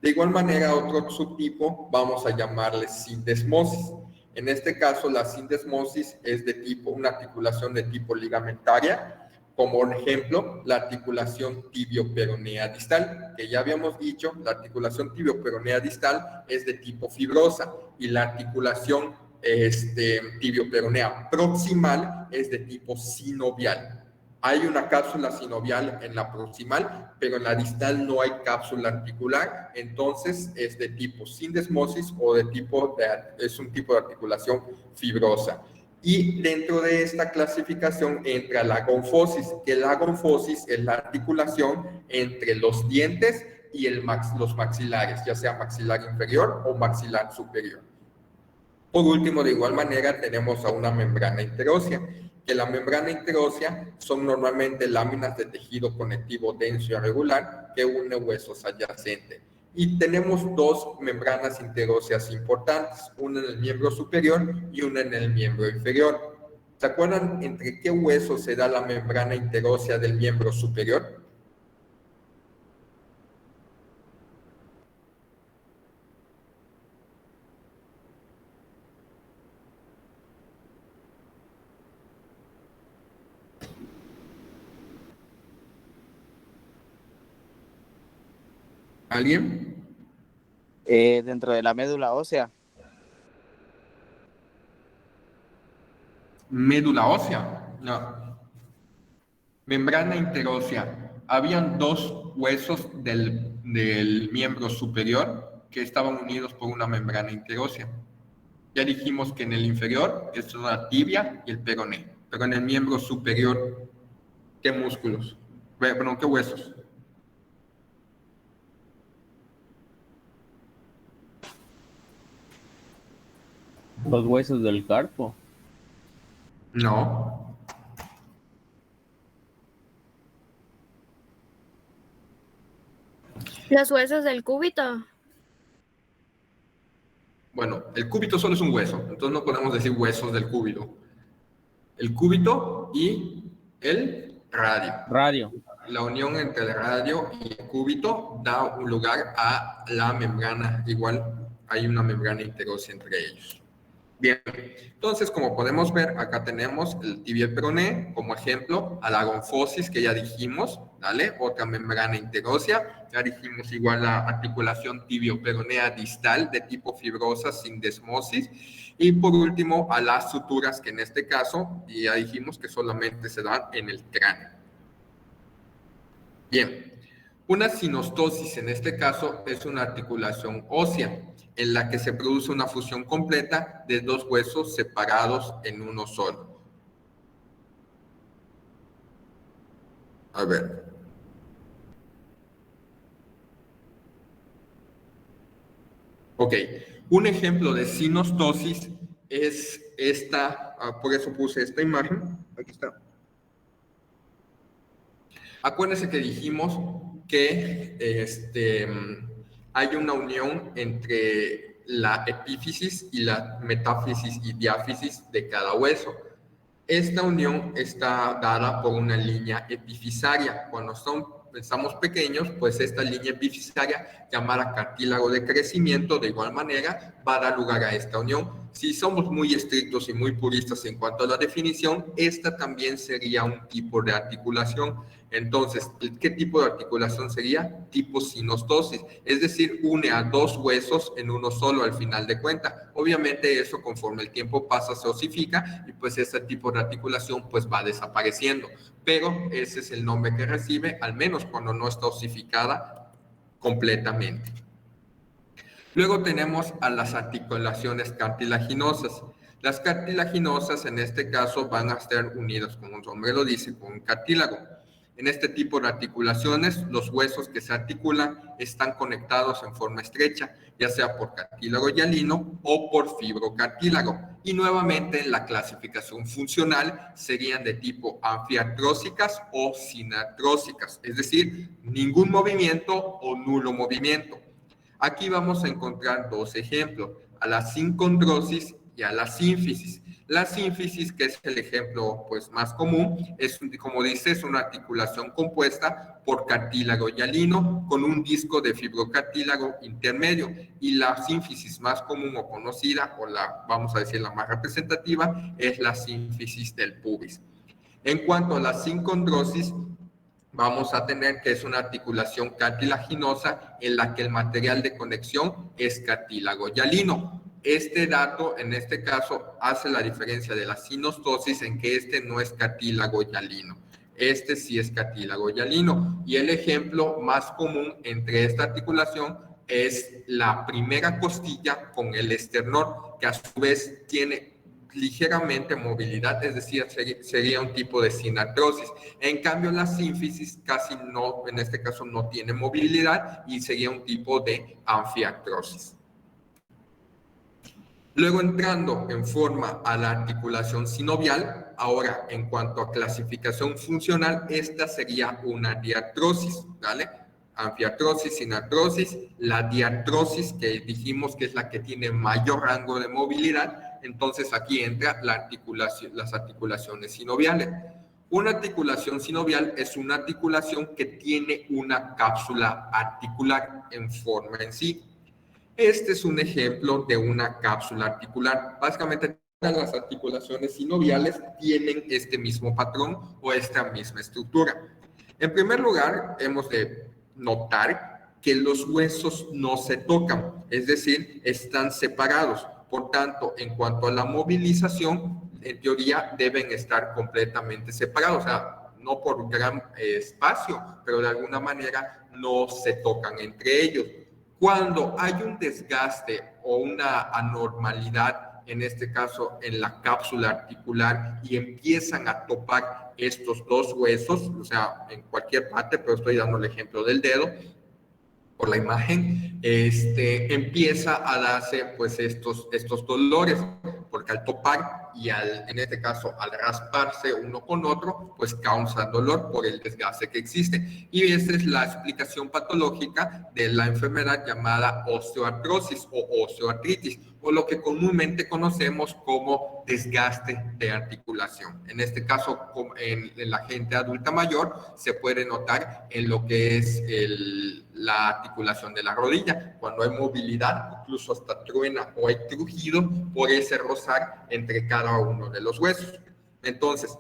De igual manera, otro subtipo vamos a llamarle sindesmosis. En este caso, la sindesmosis es de tipo, una articulación de tipo ligamentaria, como por ejemplo, la articulación tibio-peronea distal, que ya habíamos dicho, la articulación tibio-peronea distal es de tipo fibrosa, y la articulación tibio-peronea proximal es de tipo sinovial. Hay una cápsula sinovial en la proximal, pero en la distal no hay cápsula articular, entonces es de tipo sindesmosis o es un tipo de articulación fibrosa. Y dentro de esta clasificación entra la gonfosis, que la gonfosis es la articulación entre los dientes y los maxilares, ya sea maxilar inferior o maxilar superior. Por último, de igual manera, tenemos a una membrana interósea, que la membrana interósea son normalmente láminas de tejido conectivo denso y irregular que une huesos adyacentes. Y tenemos dos membranas interóseas importantes, una en el miembro superior y una en el miembro inferior. ¿Se acuerdan entre qué hueso se da la membrana interósea del miembro superior? ¿Alguien? Dentro de la médula ósea. Médula ósea. No. Membrana interósea. Habían dos huesos del miembro superior que estaban unidos por una membrana interósea. Ya dijimos que en el inferior es la tibia y el peroné. Pero en el miembro superior, ¿qué músculos? Bueno, ¿qué huesos? Los huesos del carpo. No. Los huesos del cúbito. Bueno, el cúbito solo es un hueso, entonces no podemos decir huesos del cúbito. El cúbito y el radio. Radio. La unión entre el radio y el cúbito da un lugar a la membrana. Igual hay una membrana interósea entre ellos. Bien, entonces como podemos ver, acá tenemos el tibia y peroné como ejemplo, a la gonfosis que ya dijimos, ¿vale? Otra membrana interósea, ya dijimos igual la articulación tibio-peronea distal de tipo fibrosa sin desmosis, y por último a las suturas que en este caso ya dijimos que solamente se dan en el cráneo. Bien, una sinostosis en este caso es una articulación ósea en la que se produce una fusión completa de dos huesos separados en uno solo. A ver. Ok, un ejemplo de sinostosis es esta, por eso puse esta imagen. Aquí está. Acuérdense que dijimos que hay una unión entre la epífisis y la metáfisis y diáfisis de cada hueso. Esta unión está dada por una línea epifisaria. Cuando estamos pequeños, pues esta línea epifisaria, llamada cartílago de crecimiento, de igual manera, va a dar lugar a esta unión. Si somos muy estrictos y muy puristas en cuanto a la definición, esta también sería un tipo de articulación. Entonces, ¿qué tipo de articulación sería? Tipo sinostosis, es decir, une a dos huesos en uno solo al final de cuentas. Obviamente eso conforme el tiempo pasa se osifica y pues ese tipo de articulación pues va desapareciendo, pero ese es el nombre que recibe, al menos cuando no está osificada completamente. Luego tenemos a las articulaciones cartilaginosas. Las cartilaginosas en este caso van a estar unidas, como su nombre lo dice, con un cartílago. En este tipo de articulaciones, los huesos que se articulan están conectados en forma estrecha, ya sea por cartílago hialino o por fibrocartílago. Y nuevamente, la clasificación funcional serían de tipo anfiartrósicas o sinartrósicas, es decir, ningún movimiento o nulo movimiento. Aquí vamos a encontrar dos ejemplos, a la sincondrosis y a la sínfisis. La sínfisis, que es el ejemplo pues, más común, es, como dice, es una articulación compuesta por cartílago hialino con un disco de fibrocartílago intermedio. Y la sínfisis más común o conocida, o la, vamos a decir, la más representativa, es la sínfisis del pubis. En cuanto a la sincondrosis, vamos a tener que es una articulación cartilaginosa en la que el material de conexión es cartílago hialino. Este dato, en este caso, hace la diferencia de la sinostosis en que este no es cartílago hialino. Este sí es cartílago hialino. Y el ejemplo más común entre esta articulación es la primera costilla con el esternón, que a su vez tiene ligeramente movilidad, es decir, sería un tipo de sinartrosis. En cambio, la sínfisis casi no, en este caso no tiene movilidad y sería un tipo de anfiartrosis. Luego, entrando en forma a la articulación sinovial, ahora en cuanto a clasificación funcional, esta sería una diartrosis, ¿vale? Anfiartrosis, sinartrosis, la diartrosis que dijimos que es la que tiene mayor rango de movilidad, entonces aquí entra las articulaciones sinoviales. Una articulación sinovial es una articulación que tiene una cápsula articular en forma en sí. Este es un ejemplo de una cápsula articular. Básicamente, todas las articulaciones sinoviales tienen este mismo patrón o esta misma estructura. En primer lugar, hemos de notar que los huesos no se tocan, es decir, están separados. Por tanto, en cuanto a la movilización, en teoría deben estar completamente separados, o sea, no por gran espacio, pero de alguna manera no se tocan entre ellos. Cuando hay un desgaste o una anormalidad, en este caso en la cápsula articular, y empiezan a topar estos dos huesos, o sea, en cualquier parte, pero estoy dando el ejemplo del dedo, por la imagen, empieza a darse pues estos dolores, porque al topar y en este caso al rasparse uno con otro, pues causa dolor por el desgaste que existe. Y esta es la explicación patológica de la enfermedad llamada osteoartrosis o osteoartritis, o lo que comúnmente conocemos como desgaste de articulación. En este caso, en la gente adulta mayor, se puede notar en lo que es la articulación de la rodilla. Cuando hay movilidad, incluso hasta truena o hay crujido por ese rozar entre cada uno de los huesos. Entonces,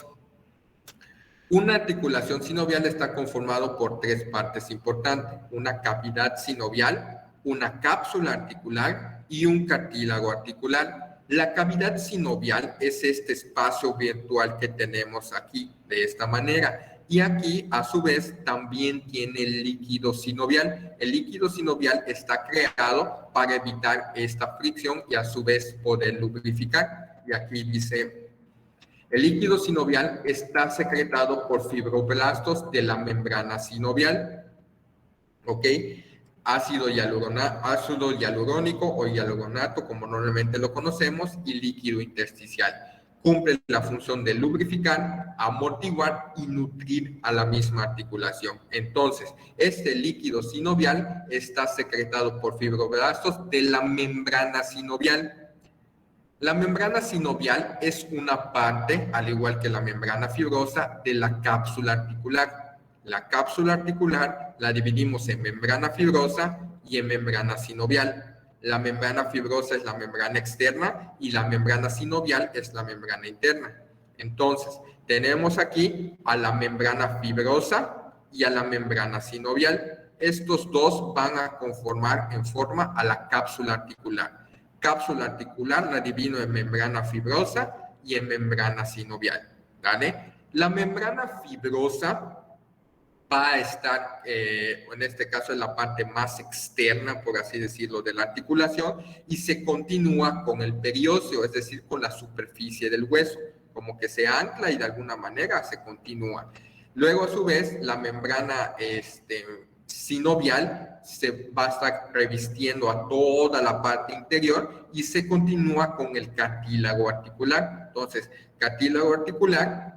una articulación sinovial está conformado por tres partes importantes: una cavidad sinovial, una cápsula articular y un cartílago articular. La cavidad sinovial es este espacio virtual que tenemos aquí de esta manera. Y aquí, a su vez, también tiene el líquido sinovial. El líquido sinovial está creado para evitar esta fricción y a su vez poder lubrificar. Y aquí dice, el líquido sinovial está secretado por fibroblastos de la membrana sinovial. ¿Ok? Ácido hialurónico o hialuronato, como normalmente lo conocemos, y líquido intersticial. Cumple la función de lubrificar, amortiguar y nutrir a la misma articulación. Entonces, este líquido sinovial está secretado por fibroblastos de la membrana sinovial. La membrana sinovial es una parte, al igual que la membrana fibrosa, de la cápsula articular. La cápsula articular la dividimos en membrana fibrosa y en membrana sinovial. La membrana fibrosa es la membrana externa y la membrana sinovial es la membrana interna. Entonces, tenemos aquí a la membrana fibrosa y a la membrana sinovial. Estos dos van a conformar en forma a la cápsula articular. Cápsula articular la divido en membrana fibrosa y en membrana sinovial, ¿vale? La membrana fibrosa va a estar, en este caso, en la parte más externa, por así decirlo, de la articulación, y se continúa con el periósteo, es decir, con la superficie del hueso, como que se ancla y de alguna manera se continúa. Luego, a su vez, la membrana sinovial se va a estar revistiendo a toda la parte interior y se continúa con el cartílago articular. Entonces, cartílago articular,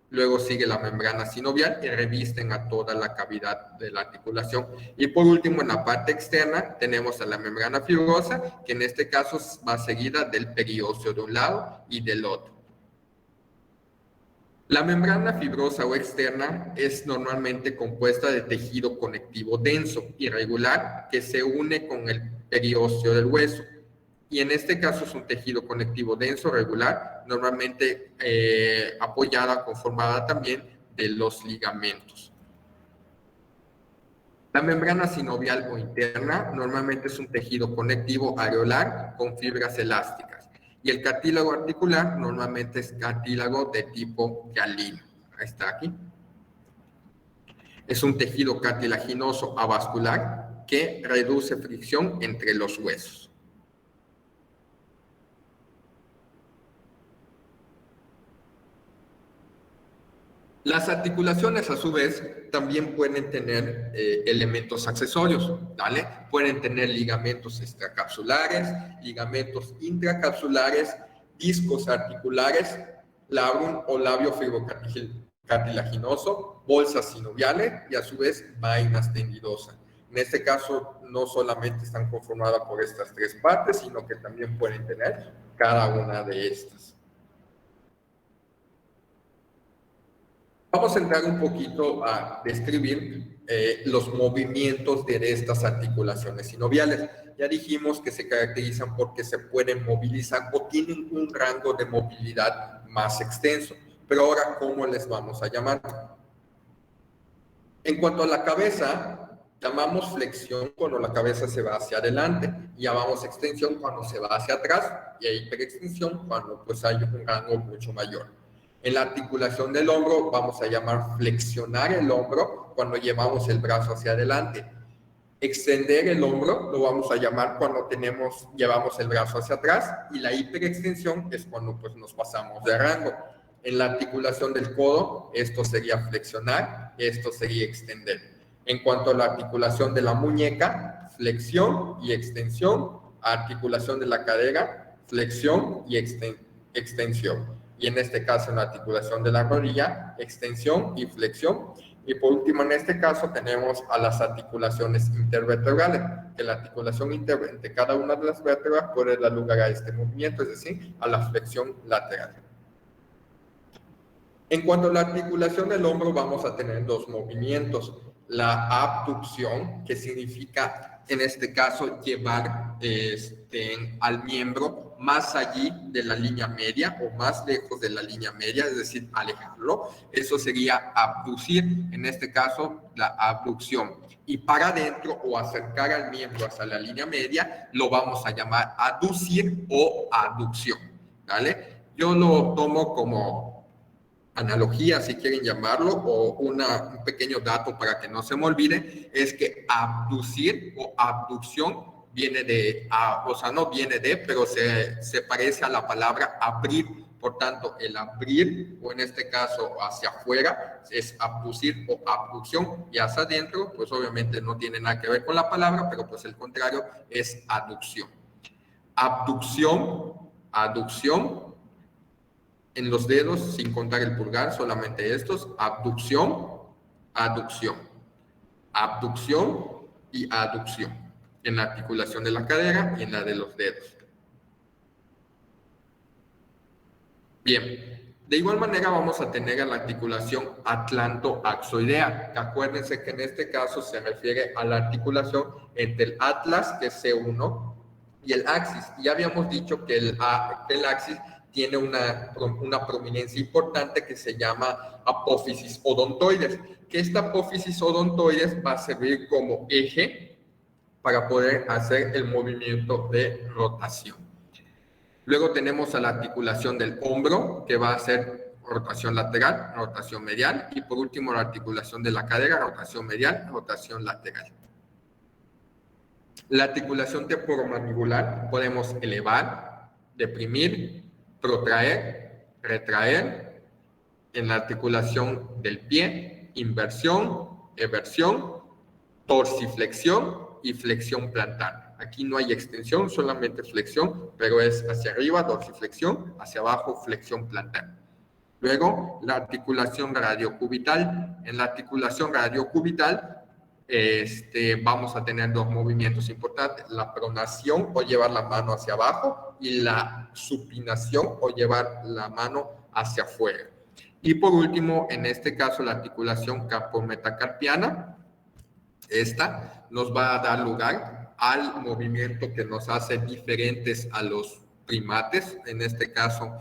luego sigue la membrana sinovial y revisten a toda la cavidad de la articulación. Y por último, en la parte externa, tenemos a la membrana fibrosa, que en este caso va seguida del periósteo de un lado y del otro. La membrana fibrosa o externa es normalmente compuesta de tejido conectivo denso, irregular, que se une con el periósteo del hueso. Y en este caso es un tejido conectivo denso, regular, normalmente conformada también de los ligamentos. La membrana sinovial o interna normalmente es un tejido conectivo areolar con fibras elásticas. Y el cartílago articular normalmente es cartílago de tipo hialino. Ahí está aquí. Es un tejido cartilaginoso avascular que reduce fricción entre los huesos. Las articulaciones, a su vez, también pueden tener elementos accesorios, ¿vale? Pueden tener ligamentos extracapsulares, ligamentos intracapsulares, discos articulares, labrum o labio fibrocartilaginoso, bolsas sinoviales y, a su vez, vainas tendidosas. En este caso, no solamente están conformadas por estas tres partes, sino que también pueden tener cada una de estas. Vamos a entrar un poquito a describir los movimientos de estas articulaciones sinoviales. Ya dijimos que se caracterizan porque se pueden movilizar o tienen un rango de movilidad más extenso. Pero ahora, ¿cómo les vamos a llamar? En cuanto a la cabeza, llamamos flexión cuando la cabeza se va hacia adelante, y llamamos extensión cuando se va hacia atrás, y hiperextensión cuando pues hay un rango mucho mayor. En la articulación del hombro vamos a llamar flexionar el hombro cuando llevamos el brazo hacia adelante. Extender el hombro lo vamos a llamar cuando llevamos el brazo hacia atrás, y la hiperextensión es cuando pues nos pasamos de rango. En la articulación del codo, esto sería flexionar, esto sería extender. En cuanto a la articulación de la muñeca, flexión y extensión. Articulación de la cadera, flexión y extensión. Y en este caso, en la articulación de la rodilla, extensión y flexión. Y por último, en este caso, tenemos a las articulaciones intervertebrales, que la articulación entre cada una de las vértebras puede dar lugar a este movimiento, es decir, a la flexión lateral. En cuanto a la articulación del hombro, vamos a tener dos movimientos. La abducción, que significa, en este caso, llevar al miembro más allí de la línea media o más lejos de la línea media, es decir, alejarlo. Eso sería abducir, en este caso, la abducción. Y para adentro o acercar al miembro hacia la línea media, lo vamos a llamar aducir o aducción, ¿vale? Yo lo tomo como analogía, si quieren llamarlo, o un pequeño dato para que no se me olvide, es que abducir o abducción viene de, o sea, no viene de, pero se parece a la palabra abrir. Por tanto, el abrir, o en este caso hacia afuera, es abducir o abducción, y hacia adentro, pues obviamente no tiene nada que ver con la palabra, pero pues el contrario es aducción. Abducción, aducción, en los dedos, sin contar el pulgar, solamente estos, abducción, aducción, abducción y aducción, en la articulación de la cadera y en la de los dedos. Bien, de igual manera vamos a tener a la articulación atlantoaxoidea, que acuérdense que en este caso se refiere a la articulación entre el atlas, que es C1, y el axis. Ya habíamos dicho que el axis tiene una prominencia importante que se llama apófisis odontoides, que esta apófisis odontoides va a servir como eje para poder hacer el movimiento de rotación. Luego tenemos a la articulación del hombro, que va a hacer rotación lateral, rotación medial, y por último la articulación de la cadera, rotación medial, rotación lateral. La articulación temporomandibular podemos elevar, deprimir, protraer, retraer. En la articulación del pie, inversión, eversión, dorsiflexión y flexión plantar. Aquí no hay extensión, solamente flexión, pero es hacia arriba, dorsiflexión, hacia abajo, flexión plantar. Luego, la articulación radiocubital. En la articulación radiocubital vamos a tener dos movimientos importantes: la pronación, o llevar la mano hacia abajo, y la supinación, o llevar la mano hacia afuera. Y por último, en este caso, la articulación campometacarpiana. Esta nos va a dar lugar al movimiento que nos hace diferentes a los primates, en este caso,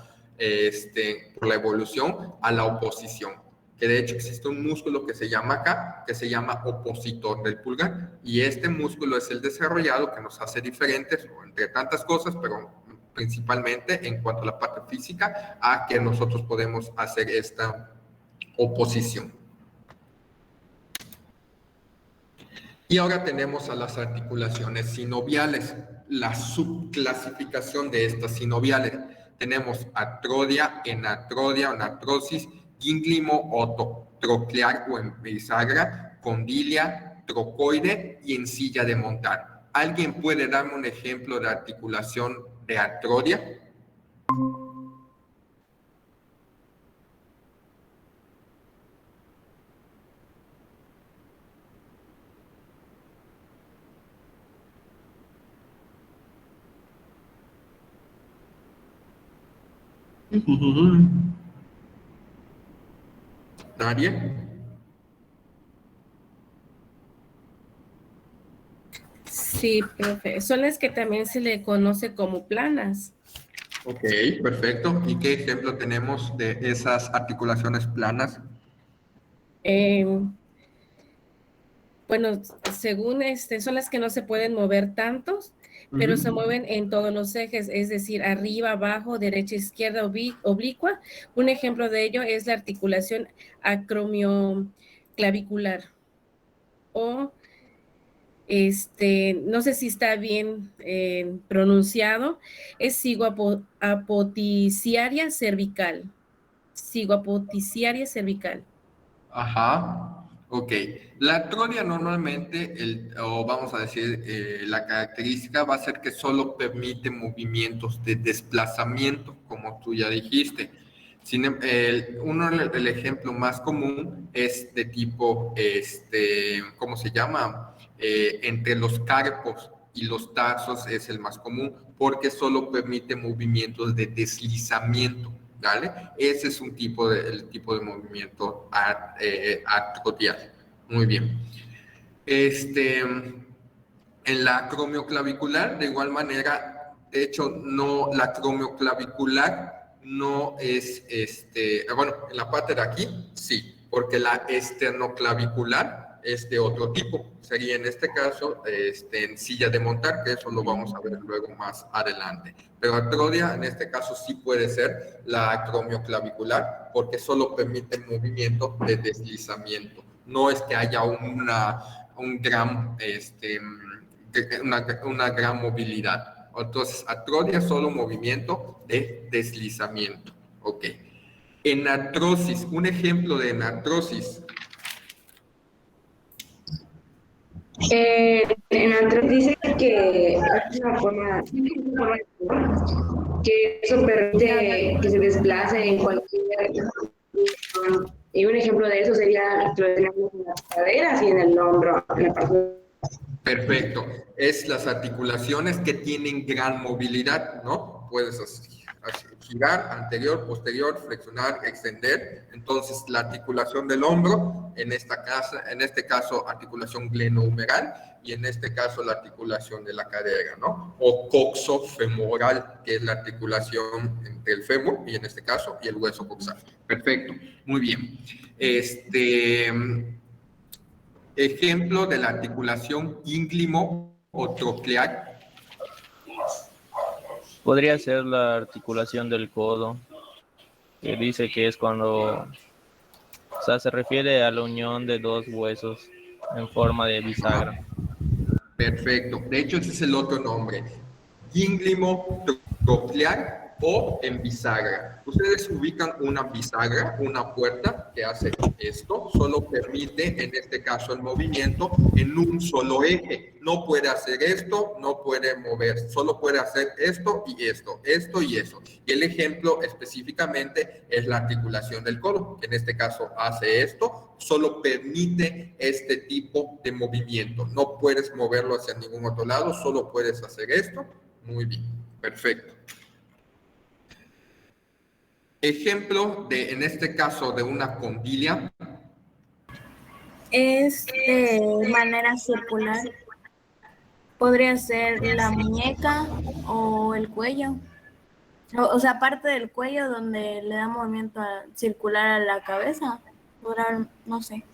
por la evolución, a la oposición. que de hecho existe un músculo que se llama acá, que se llama opositor del pulgar, y este músculo es el desarrollado que nos hace diferentes, entre tantas cosas, pero principalmente en cuanto a la parte física, a que nosotros podemos hacer esta oposición. Y ahora tenemos a las articulaciones sinoviales, la subclasificación de estas sinoviales. Tenemos atrodia, enatrodia, anartrosis, gínglimo o troclear o en bisagra, condilia, trocoide y encilla de montar. ¿Alguien puede darme un ejemplo de articulación de atrodia? ¿Nadie? Sí, profe. Son las que también se le conoce como planas. Ok, perfecto. ¿Y qué ejemplo tenemos de esas articulaciones planas? Bueno, según son las que no se pueden mover tantos, pero se mueven en todos los ejes, es decir, arriba, abajo, derecha, izquierda, oblicua. Un ejemplo de ello es la articulación acromioclavicular. O, no sé si está bien pronunciado, es cigoapoticiaria cervical. Cigoapoticiaria cervical. Ajá, ok. La atrodia normalmente, o vamos a decir, la característica va a ser que solo permite movimientos de desplazamiento, como tú ya dijiste. El ejemplo más común es de tipo, ¿cómo se llama? Entre los carpos y los tarsos es el más común, porque solo permite movimientos de deslizamiento. ¿Vale? Ese es el tipo de movimiento atrodial. Muy bien. En la acromioclavicular, de igual manera, de hecho, no, la acromioclavicular no es, bueno, en la parte de aquí, sí, porque la esternoclavicular es de otro tipo. Sería en este caso en silla de montar, que eso lo vamos a ver luego más adelante. Pero atrodia en este caso sí puede ser la acromioclavicular porque solo permite movimiento de deslizamiento. No es que haya una gran movilidad. Entonces, atrodia solo movimiento de deslizamiento. Ok. Enartrosis, un ejemplo de enartrosis. En Andrés dice que es una forma que eso permite que se desplace en cualquier dirección. Y un ejemplo de eso sería lo tenemos en las caderas y en el hombro, en la parte. Perfecto. Es las articulaciones que tienen gran movilidad, ¿no? Puedes girar, anterior, posterior, flexionar, extender. Entonces, la articulación del hombro, en este caso, articulación glenohumeral, y en este caso, la articulación de la cadera, ¿no? O coxofemoral, que es la articulación entre el fémur, y en este caso, y el hueso coxal. Perfecto. Muy bien. Ejemplo de la articulación gínglimo o troclear. Podría ser la articulación del codo, que dice que es cuando, o sea, se refiere a la unión de dos huesos en forma de bisagra. Perfecto. De hecho, ese es el otro nombre. Gínglimo troclear o en bisagra. Ustedes ubican una bisagra, una puerta que hace esto, solo permite en este caso el movimiento en un solo eje. No puede hacer esto, no puede mover, solo puede hacer esto y esto y eso. Y el ejemplo específicamente es la articulación del codo, que en este caso hace esto, solo permite este tipo de movimiento. No puedes moverlo hacia ningún otro lado, solo puedes hacer esto. Muy bien, perfecto. Ejemplo en este caso, de una condilia. Es de manera circular. Podría ser la muñeca o el cuello. O sea, parte del cuello donde le da movimiento circular a la cabeza. durar, no sé.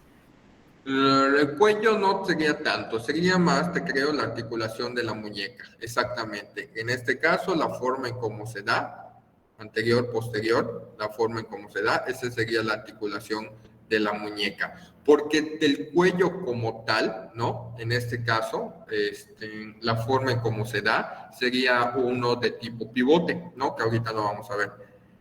El cuello no sería tanto, sería más, te creo, la articulación de la muñeca, exactamente. En este caso, la forma en cómo se da, anterior, posterior, la forma en cómo se da, esa sería la articulación de la muñeca. Porque del cuello como tal, ¿no? En este caso, la forma en cómo se da sería uno de tipo pivote, ¿no? Que ahorita lo vamos a ver.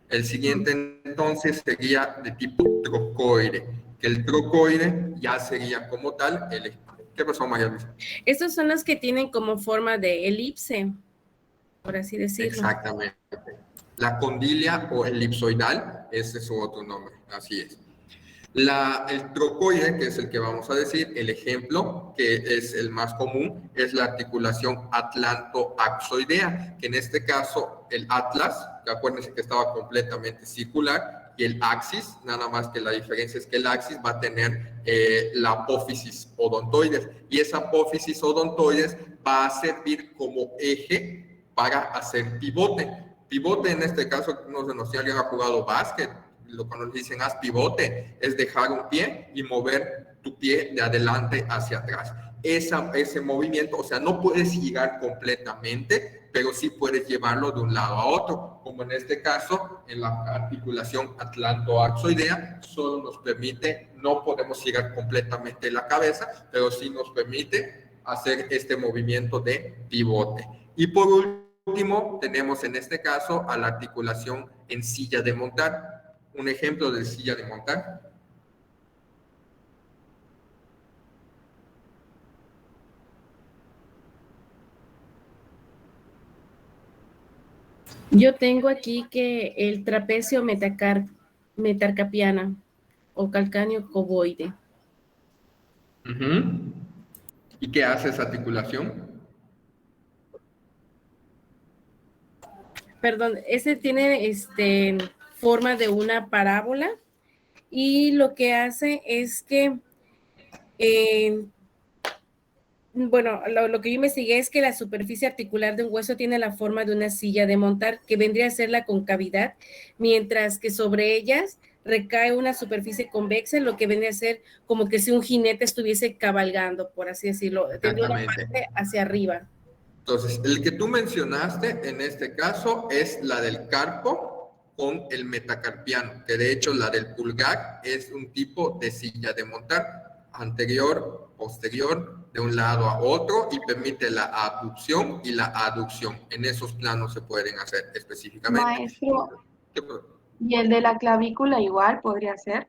El siguiente entonces sería de tipo trocoide, que el trocoide ya sería como tal el... ¿Qué pasó, María Luisa? Estos son los que tienen como forma de elipse, por así decirlo. Exactamente. La condilia o elipsoidal, ese es su otro nombre, así es. El trocoide, que es el que vamos a decir, el ejemplo, que es el más común, es la articulación atlantoaxoidea, que en este caso el atlas, que acuérdense que estaba completamente circular, y el axis, nada más que la diferencia es que el axis va a tener la apófisis odontoides, y esa apófisis odontoides va a servir como eje para hacer pivote. Pivote en este caso, no sé si alguien ha jugado básquet, lo que nos dicen haz pivote, es dejar un pie y mover tu pie de adelante hacia atrás. Ese movimiento, o sea, no puedes girar completamente, pero sí puedes llevarlo de un lado a otro, como en este caso, en la articulación atlantoaxoidea, solo nos permite, no podemos girar completamente la cabeza, pero sí nos permite hacer este movimiento de pivote. Y por último, tenemos en este caso a la articulación en silla de montar. Un ejemplo de silla de montar. Yo tengo aquí que el trapecio metacarpiana o calcáneo coboide. ¿Y qué hace esa articulación? Perdón, ese tiene forma de una parábola y lo que hace es que, bueno, lo que yo investigué es que la superficie articular de un hueso tiene la forma de una silla de montar, que vendría a ser la concavidad, mientras que sobre ellas recae una superficie convexa, lo que vendría a ser como que si un jinete estuviese cabalgando, por así decirlo, tendría una parte hacia arriba. Entonces, el que tú mencionaste en este caso es la del carpo con el metacarpiano, que de hecho la del pulgar es un tipo de silla de montar, anterior, posterior, de un lado a otro, y permite la abducción y la aducción. En esos planos se pueden hacer específicamente. Maestro, ¿y el de la clavícula igual podría ser?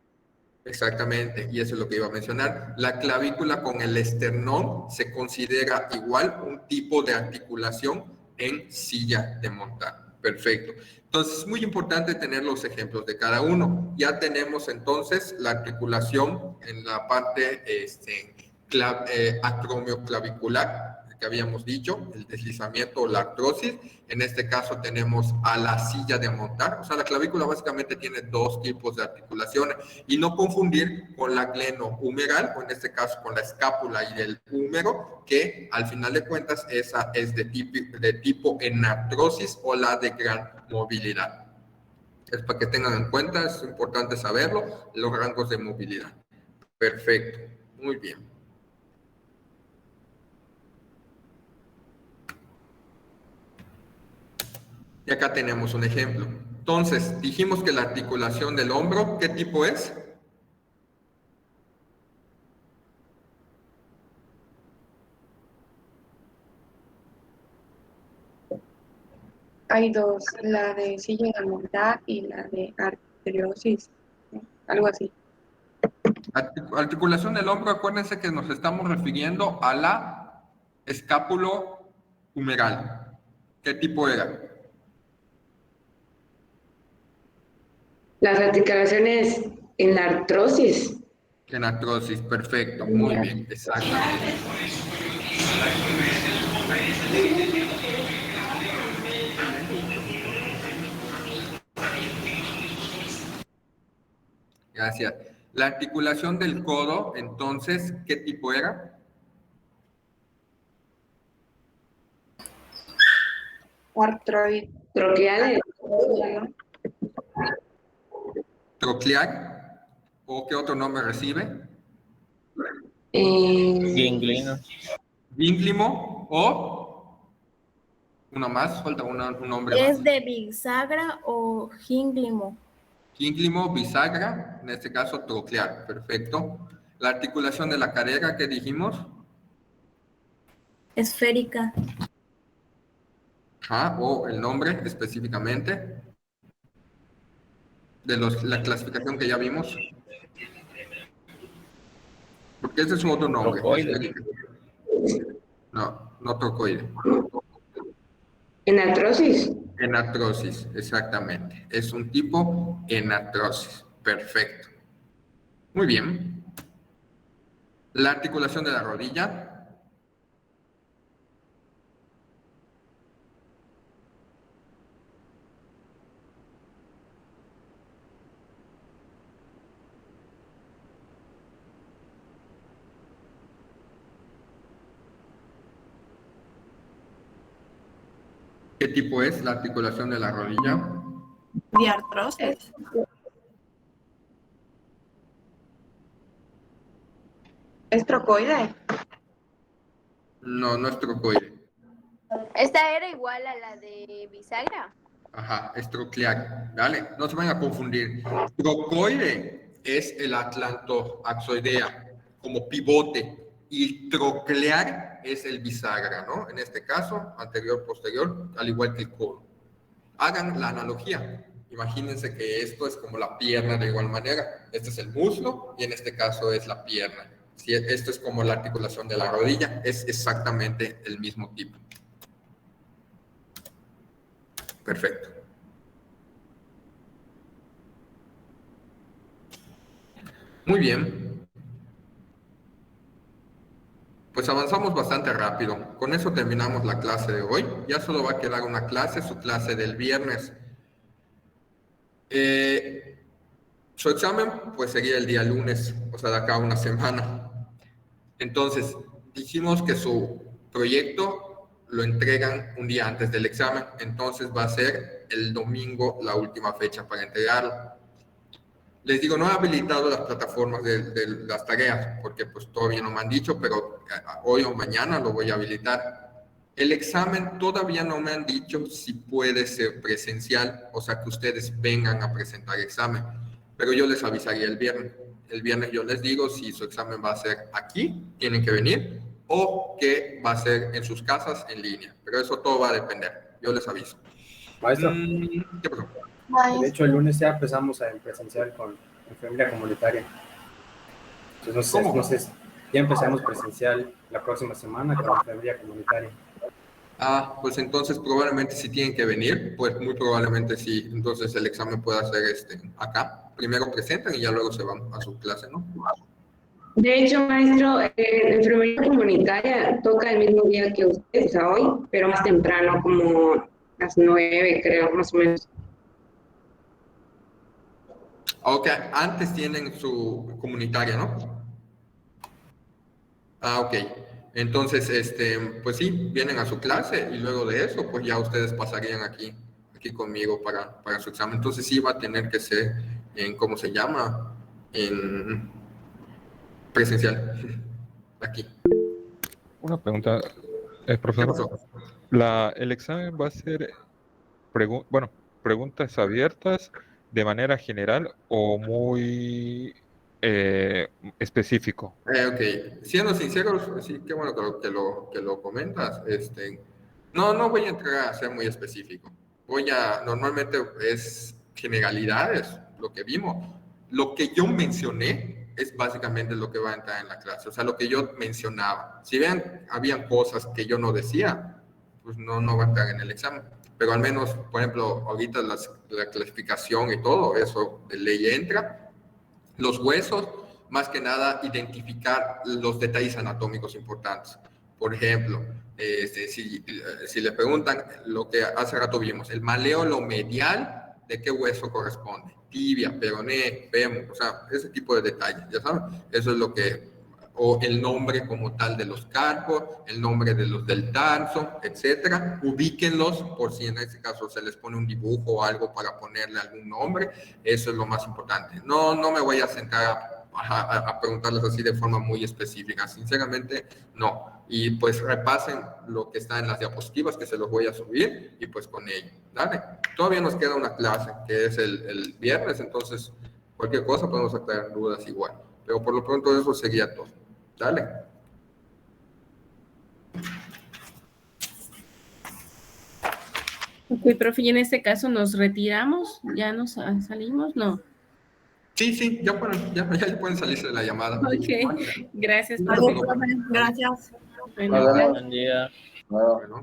Exactamente, y eso es lo que iba a mencionar. La clavícula con el esternón se considera igual un tipo de articulación en silla de montar. Perfecto. Entonces, es muy importante tener los ejemplos de cada uno. Ya tenemos entonces la articulación en la parte acromioclavicular, que habíamos dicho, el deslizamiento o la artrosis. En este caso tenemos a la silla de montar. O sea, la clavícula básicamente tiene dos tipos de articulaciones y no confundir con la glenohumeral, o en este caso con la escápula y el húmero, que al final de cuentas esa es de tipo enartrosis o la de gran movilidad. Es para que tengan en cuenta, es importante saberlo, los rangos de movilidad. Perfecto, muy bien. Y acá tenemos un ejemplo. Entonces, dijimos que la articulación del hombro, ¿qué tipo es? Hay dos, la de silla de montar y la de arteriosis, ¿no? Algo así. Articulación del hombro, acuérdense que nos estamos refiriendo a la escápulo humeral. ¿Qué tipo era? Las articulaciones en la artrosis. En artrosis, perfecto, muy bien, exactamente. Gracias. La articulación del codo, entonces, ¿qué tipo era? Artroid. Troqueales. Troclear. ¿O qué otro nombre recibe? Ganglino. Gínglimo o una más, falta un nombre más. ¿Es de bisagra o gínglimo? Gínglimo, bisagra, en este caso troclear, perfecto. La articulación de la cadera, ¿qué dijimos? Esférica. Ajá, o el nombre específicamente de la clasificación que ya vimos. Porque ese es otro nombre. Trocoide. No trocoide. Enartrosis. Enartrosis, exactamente. Es un tipo enartrosis. Perfecto. Muy bien. La articulación de la rodilla. ¿Qué tipo es la articulación de la rodilla? Diartrosis. ¿Es trocoide? No es trocoide. Esta era igual a la de bisagra. Ajá, es troclear, ¿vale? No se van a confundir. Trocoide es el atlantoaxoidea, como pivote, y troclear es el bisagra, ¿no? En este caso, anterior, posterior, al igual que el codo. Hagan la analogía. Imagínense que esto es como la pierna de igual manera. Este es el muslo y en este caso es la pierna. Si esto es como la articulación de la rodilla, es exactamente el mismo tipo. Perfecto. Muy bien. Pues avanzamos bastante rápido. Con eso terminamos la clase de hoy. Ya solo va a quedar una clase, su clase del viernes. Su examen pues sería el día lunes, o sea, de acá a una semana. Entonces, dijimos que su proyecto lo entregan un día antes del examen, entonces va a ser el domingo la última fecha para entregarlo. Les digo, no he habilitado las plataformas de las tareas, porque pues todavía no me han dicho, pero hoy o mañana lo voy a habilitar. El examen todavía no me han dicho si puede ser presencial, o sea que ustedes vengan a presentar examen, pero yo les avisaría el viernes. El viernes yo les digo si su examen va a ser aquí, tienen que venir, o que va a ser en sus casas en línea, pero eso todo va a depender, yo les aviso. Maestro, ¿Qué pasó? de hecho el lunes ya empezamos a presencial con enfermería comunitaria. Entonces, ¿Cómo? no sé, ya empezamos presencial la próxima semana con enfermería comunitaria. Ah, pues entonces probablemente si tienen que venir, pues muy probablemente sí, entonces el examen pueda ser acá. Primero presentan y ya luego se van a su clase, ¿no? De hecho, maestro, enfermería comunitaria toca el mismo día que usted, o sea, hoy, pero más temprano, como las 9, creo, más o menos. Ok, antes tienen su comunitaria, ¿no? Ah, ok. Entonces, pues sí, vienen a su clase y luego de eso, pues ya ustedes pasarían aquí conmigo para su examen. Entonces sí va a tener que ser en, ¿cómo se llama? En presencial, aquí. Una pregunta, ¿Qué profesor. pasó? El examen va a ser, preguntas abiertas de manera general o muy específico. Ok, siendo sinceros, sí, qué bueno que lo comentas. No voy a entrar a ser muy específico. Normalmente es generalidades, lo que vimos. Lo que yo mencioné es básicamente lo que va a entrar en la clase, o sea, lo que yo mencionaba. Si vean, habían cosas que yo no decía, pues no va a entrar en el examen. Pero al menos, por ejemplo, ahorita la clasificación y todo, eso de ley entra. Los huesos, más que nada, identificar los detalles anatómicos importantes. Por ejemplo, si le preguntan lo que hace rato vimos, el maléolo medial, ¿de qué hueso corresponde? Tibia, peroné, fémur, o sea, ese tipo de detalles, ya saben, eso es lo que o el nombre como tal de los carpos, el nombre de los del tarso, etcétera. Ubíquenlos por si en este caso se les pone un dibujo o algo para ponerle algún nombre. Eso es lo más importante. No me voy a sentar a preguntarles así de forma muy específica. Sinceramente, no. Y pues repasen lo que está en las diapositivas que se los voy a subir y pues con ello. Dale. Todavía nos queda una clase que es el viernes, entonces cualquier cosa podemos aclarar dudas igual. Pero por lo pronto eso sería todo. Dale. Ok, profe, y en este caso nos retiramos, ya nos salimos, ¿no? Sí, ya pueden salirse de la llamada. Ok, gracias, Adiós, profe. profe. Gracias. Bueno, Buen día. Bueno,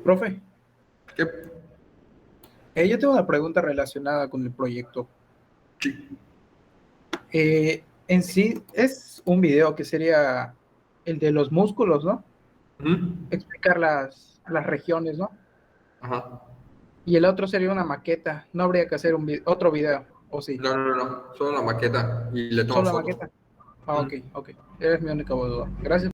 Profe, ¿qué? yo tengo una pregunta relacionada con el proyecto. Sí. En sí, es un video que sería el de los músculos, ¿no? Explicar las regiones, ¿no? Ajá. Y el otro sería una maqueta. No habría que hacer otro video, ¿o sí? No, solo la maqueta y le tomo Solo la fotos. maqueta. Ah, ok. Eres mi única duda. Gracias.